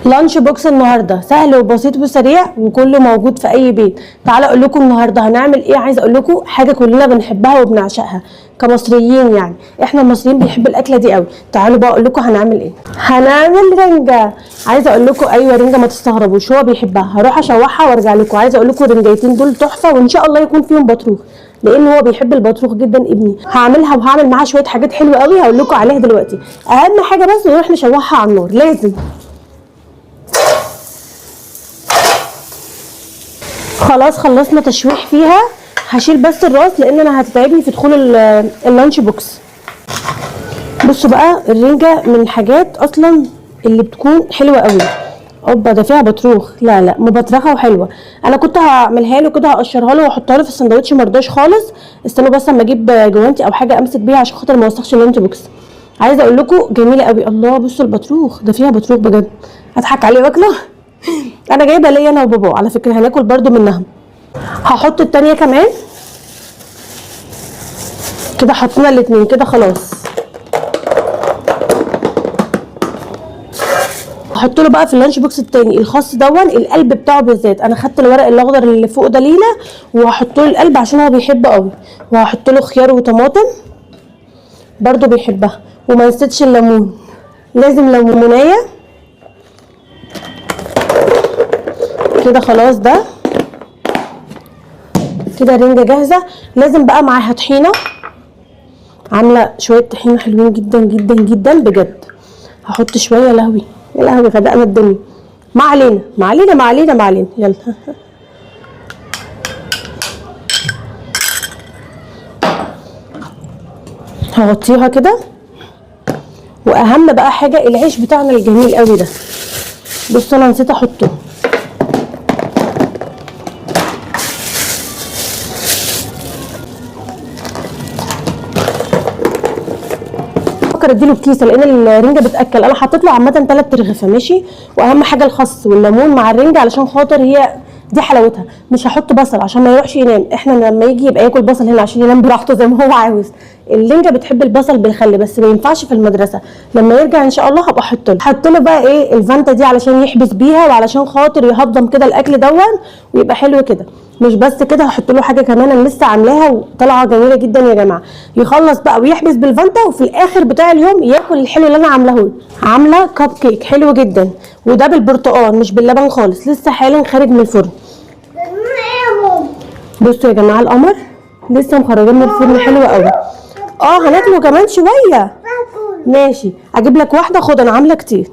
لانش بوكس النهارده سهل وبسيط وسريع وكله موجود في اي بيت. تعالى اقول لكم النهارده هنعمل ايه. عايزه اقول لكم حاجه كلنا بنحبها وبنعشقها كمصريين، يعني احنا المصريين بنحب الاكله دي قوي. تعالوا بقى اقول لكم هنعمل ايه. هنعمل رنجه. عايزه اقول لكم ايوه رنجه، ما تستغربوش، هو بيحبها. هروح اشوحها وارجع لكم. عايزه اقول لكم الرنجيتين دول تحفه، وان شاء الله يكون فيهم بطروخ لان هو بيحب البطروخ جدا ابني. هعملها وهعمل معاها شويه حاجات حلوه قوي هقول لكم عليها دلوقتي. اهم حاجه بس نروح نشوحها على النار لازم. خلاص خلصنا تشويح فيها. هشيل بس الراس لان انا هتتعبني في دخول اللانش بوكس. بصوا بقى الرنجه من الحاجات اصلا اللي بتكون حلوه قوي. اوبا ده فيها بطروخ، لا مبطرخه وحلوه. انا كنت هعملها له كده، هقشرها له واحطها له في السندوتش، مرضاش خالص. استنوا بس اما اجيب جوانتي او حاجه امسك بيها عشان خاطر ما اوسخش اللانش بوكس. عايزه اقول لكم جميله قوي. الله بصوا البطروخ ده فيها بطروخ بجد. اضحك عليه واكله. انا جايبه ليا انا وبابا على فكره، هناكل برده منها. هحط التانية كمان كده. حطينا الاتنين كده خلاص. هحط له بقى في اللانش بوكس التاني الخاص دون القلب بتاعه بالذات. انا خدت الورق الاخضر اللي فوق ده لينا وهحط له القلب عشان هو بيحبه قوي. وهحط له خيار وطماطم برده بيحبها. وما نسيتش الليمون، لازم ليمونيه كده. خلاص ده كده رنجه جاهزه. لازم بقى معاها طحينه، عامله شويه طحينه حلوين جدا جدا جدا بجد. هحط شويه. لهوي يا لهوي غدقنا الدنيا. ما علينا ما علينا ما علينا ما علينا، يلا. هغطيها كده. واهم بقى حاجه العيش بتاعنا الجميل قوي ده. بصوا انا نسيت احطه. اديله الكيسه لان الرنجه بتاكل. انا حطيت له عامه 3 رغيفه ماشي. واهم حاجه الخس والليمون مع الرنجه علشان خاطر هي دي حلاوتها. مش هحط بصل عشان ما يروحش ينام. احنا لما يجي يبقى ياكل بصل هنا عشان ينام براحته زي ما هو عاوز. الرنجه بتحب البصل بالخل بس ما ينفعش في المدرسه. لما يرجع ان شاء الله هبقى احط له بقى ايه الفانتا دي علشان يحبس بيها وعلشان خاطر يهضم كده الاكل دون ويبقى حلو كده. مش بس كده، هحط له حاجه كمان انا لسه عاملاها وطالعه جميله جدا يا جماعه. يخلص بقى ويحبس بالفانتا وفي الاخر بتاع اليوم ياكل الحلو اللي انا عاملاه له. عامله كب كيك حلو جدا وده بالبرتقال مش باللبن خالص، لسه حالا خارج من الفرن. بصوا يا جماعه القمر لسه مخرجاه من الفرن حلو قوي. هناكله كمان شويه ماشي. اجيب لك واحده، خد انا عامله كتير.